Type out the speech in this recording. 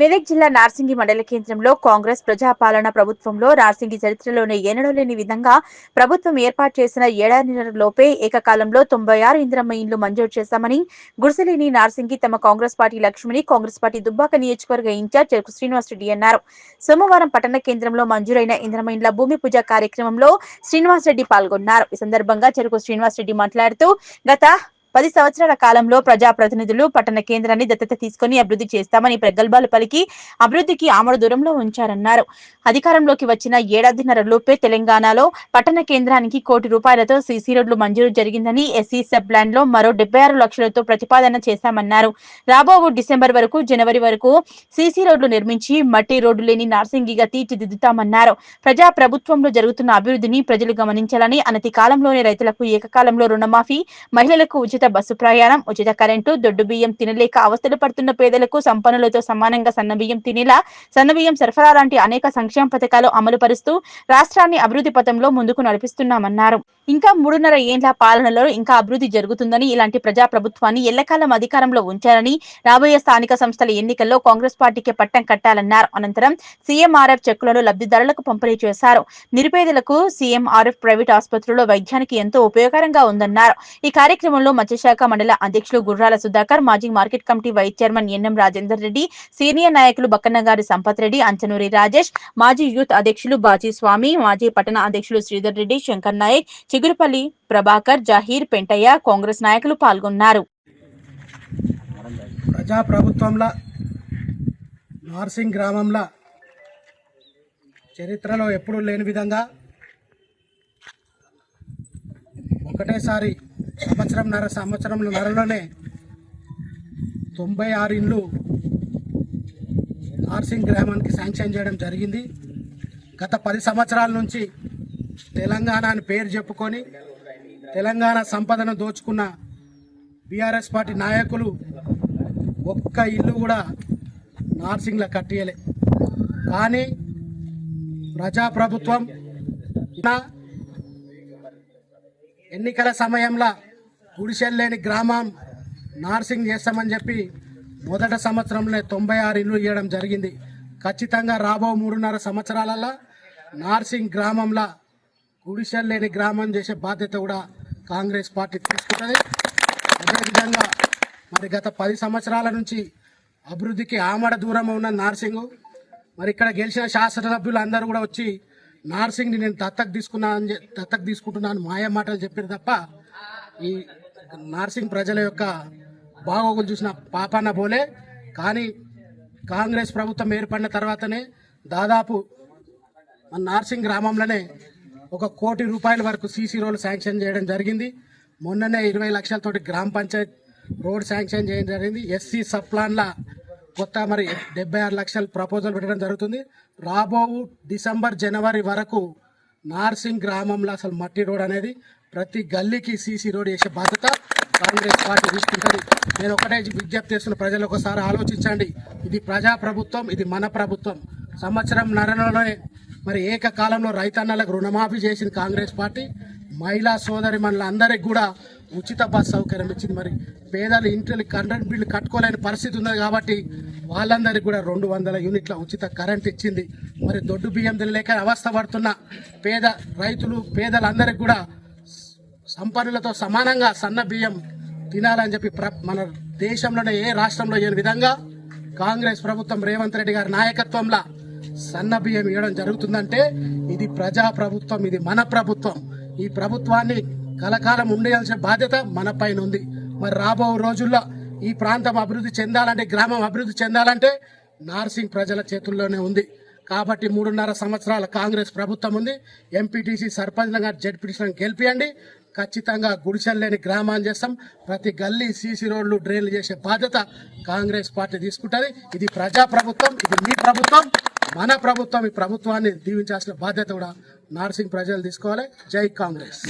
మెదక్ జిల్లా నార్సింగి మండల కేంద్రంలో కాంగ్రెస్ ప్రజాపాలన ప్రభుత్వంలో నార్సింగి చరిత్రలోనే ఎన్నడూ లేని విధంగా ప్రభుత్వం ఏర్పాటు చేసిన ఏడాదిన్నర లోపే ఏకకాలంలో 96 ఇందిరమ్మ ఇండ్లు మంజూరు చేశామని గుడిసెలేని నార్సింగి తమ కాంగ్రెస్ పార్టీ లక్ష్మిని కాంగ్రెస్ పార్టీ దుబ్బాక నియోజకవర్గ ఇన్ఛార్జ్ చెరుకు శ్రీనివాసరెడ్డి అన్నారు. సోమవారం పట్టణ కేంద్రంలో మంజూరైన ఇందిరమ్మ ఇండ్ల భూమి పూజ కార్యక్రమంలో శ్రీనివాసరెడ్డి పాల్గొన్నారు. ఈ సందర్భంగా చెరుకు శ్రీనివాసరెడ్డి మాట్లాడుతూ గత 10 సంవత్సరాల కాలంలో ప్రజాప్రతినిధులు పట్టణ కేంద్రాన్ని దత్తత తీసుకుని అభివృద్ధి చేస్తామని ప్రగల్భాలు పలికి అభివృద్ధికి ఆమడ దూరంలో ఉంచారన్నారు. అధికారంలోకి వచ్చిన ఏడాదిన్నర లోపే తెలంగాణలో పట్టణ కేంద్రానికి ₹1 కోటి సీసీ రోడ్లు మంజూరు జరిగిందని, ఎస్సీ సబ్ ప్లాన్ లో మరో 76 లక్షలతో ప్రతిపాదన చేశామన్నారు. రాబో డిసెంబర్ వరకు జనవరి వరకు సీసీ రోడ్లు నిర్మించి మట్టి రోడ్డు లేని నార్సింగిగా తీర్చిదిద్దుతామన్నారు. ప్రజా ప్రభుత్వంలో జరుగుతున్న అభివృద్ధిని ప్రజలు గమనించాలని, అనతి కాలంలోనే రైతులకు ఏకకాలంలో రుణమాఫీ, మహిళలకు ఉచిత బస్సు ప్రయాణం, ఉచిత కరెంటు, దొడ్డు బియ్యం తినలేక అవస్థలు పడుతున్న పేదలకు సంపన్నులతో సమానంగా సన్నబియ్యం తినేలా సన్నబియ్యం సరఫరా లాంటి అనేక సంక్షేమ పథకాలు అమలు పరుస్తూ రాష్ట్రాన్ని అభివృద్ధి పథంలో ముందుకు నడిపిస్తున్నామన్నారు. ఇంకా 3.5 ఏండ్ల పాలనలో ఇంకా అభివృద్ధి జరుగుతుందని, ఇలాంటి ప్రజా ప్రభుత్వాన్ని ఎల్లకాలం అధికారంలో ఉంచాలని, రాబోయే స్థానిక సంస్థల ఎన్నికల్లో కాంగ్రెస్ పార్టీకి పట్టం కట్టాలన్నారు. అనంతరం సీఎంఆర్ఎఫ్ చెక్కులను లబ్ధిదారులకు పంపిణీ చేశారు. నిరుపేదలకు సీఎంఆర్ఎఫ్ ప్రైవేట్ ఆసుపత్రుల్లో వైద్యానికి ఎంతో ఉపయోగకరంగా ఉందన్నారు. ఈ కార్యక్రమంలో మత్స్యశాఖ మండల అధ్యక్షులు గుర్రాల సుధాకర్, మాజీ market committee vice chairman N M Rajender Reddy, senior నాయకులు బక్కన్నగారి సంపత్ రెడ్డి, అంచనూరి రాజేష్, మాజీ యూత్ అధ్యక్షులు బాజీ స్వామి, మాజీ పట్టణ అధ్యక్షులు శ్రీధర్ రెడ్డి, శంకర్ నాయక్, చిగురుపల్లి ప్రభాకర్, జహీర్, పెంటయ్య, కాంగ్రెస్ నాయకులు పాల్గొన్నారు. ప్రజా ప్రభుత్వంలో నార్సింగ్ గ్రామంలో చరిత్రలో ఎప్పుడూ లేని విధంగా ఒకటేసారి సంవత్సరంన్నరలోనే 96 ఇండ్లు నార్సింగ్ గ్రామానికి శాంక్షన్ చేయడం జరిగింది. గత 10 సంవత్సరాల నుంచి తెలంగాణ అని పేరు చెప్పుకొని తెలంగాణ సంపదను దోచుకున్న బీఆర్ఎస్ పార్టీ నాయకులు ఒక్క ఇల్లు కూడా నార్సింగ్లో కట్టియలే. కానీ ప్రజాప్రభుత్వం ఎన్నికల సమయంలో గుడిసెలు లేని గ్రామం నార్సింగ్ చేస్తామని చెప్పి మొదటి సంవత్సరంలో 96 ఇల్లు ఇవ్వడం జరిగింది. ఖచ్చితంగా రాబో 3.5 సంవత్సరాలలో నార్సింగ్ గ్రామంలో గుడిసెలు లేని గ్రామం చేసే బాధ్యత కూడా కాంగ్రెస్ పార్టీ తీసుకుంటుంది. అదేవిధంగా మరి గత 10 సంవత్సరాల నుంచి అభివృద్ధికి ఆమడ దూరం ఉన్న నార్సింగ్, మరి ఇక్కడ గెలిచిన శాసనసభ్యులు అందరూ కూడా వచ్చి నార్సింగ్ని నేను దత్తకు తీసుకుంటున్నాను మాయ మాటలు చెప్పారు తప్ప ఈ నార్సింగ్ ప్రజల యొక్క బాగోగులు చూసిన పాపాన పోలే. కానీ కాంగ్రెస్ ప్రభుత్వం ఏర్పడిన తర్వాతనే దాదాపు మన నార్సింగ్ గ్రామంలోనే ₹1 కోటి వరకు సీసీ రోడ్లు శాంక్షన్ చేయడం జరిగింది. మొన్ననే 20 లక్షలతోటి గ్రామ పంచాయత్ రోడ్ శాంక్షన్ చేయడం జరిగింది. ఎస్సీ సబ్ ప్లాన్లా కొత్త మరి 76 లక్షలు ప్రపోజల్ పెట్టడం జరుగుతుంది. రాబో డిసెంబర్ జనవరి వరకు నార్సింగ్ గ్రామంలో అసలు మట్టి రోడ్ అనేది ప్రతి గల్లీకి సీసీ రోడ్ వేసే బాధ్యత కాంగ్రెస్ పార్టీ తీసుకుంటుంది. నేను ఒకటే విజ్ఞప్తి చేస్తున్న ప్రజలు ఒకసారి ఆలోచించండి. ఇది ప్రజాప్రభుత్వం, ఇది మన ప్రభుత్వం. సంవత్సరంన్నరలోనే మరి ఏకకాలంలో రైతన్నలకు రుణమాఫీ చేసింది కాంగ్రెస్ పార్టీ. మహిళా సోదరి మనందరికి కూడా ఉచిత బస్ సౌకర్యం ఇచ్చింది. మరి పేదలు ఇంటికి కరెంట్ బిల్లు కట్టుకోలేని పరిస్థితి ఉంది కాబట్టి వాళ్ళందరికీ కూడా 200 యూనిట్ల ఉచిత కరెంట్ ఇచ్చింది. మరి దొడ్డు బియ్యం తినలేక అవస్థ పడుతున్న పేదలందరికీ కూడా సంపన్నులతో సమానంగా సన్న బియ్యం తినాలని చెప్పి మన దేశంలోనే ఏ రాష్ట్రంలో లేని విధంగా కాంగ్రెస్ ప్రభుత్వం రేవంత్ రెడ్డి గారి నాయకత్వంలో సన్న బియ్యం ఇవ్వడం జరుగుతుందంటే ఇది ప్రజా ప్రభుత్వం, ఇది మన ప్రభుత్వం. ఈ ప్రభుత్వాన్ని కలకాలం ఉండేయాల్సిన బాధ్యత మన పైన ఉంది. మరి రాబో రోజుల్లో ఈ ప్రాంతం అభివృద్ధి చెందాలంటే, గ్రామం అభివృద్ధి చెందాలంటే నార్సింగ్ ప్రజల చేతుల్లోనే ఉంది. కాబట్టి 3.5 సంవత్సరాల కాంగ్రెస్ ప్రభుత్వం ఉంది. ఎంపీటీసీ సర్పంచ్గా జెడ్పీటీసీలను గెలిపియండి. ఖచ్చితంగా గుడిసెలు లేని గ్రామాన్ని చేస్తాం. ప్రతి గల్లీ సీసీ రోడ్లు డ్రైన్లు చేసే బాధ్యత కాంగ్రెస్ పార్టీ తీసుకుంటుంది. ఇది ప్రజా ప్రభుత్వం, ఇది మీ ప్రభుత్వం, మన ప్రభుత్వం. ఈ ప్రభుత్వాన్ని దీవించాల్సిన బాధ్యత కూడా నార్సింగ్ ప్రజలు తీసుకోవాలి. జై కాంగ్రెస్.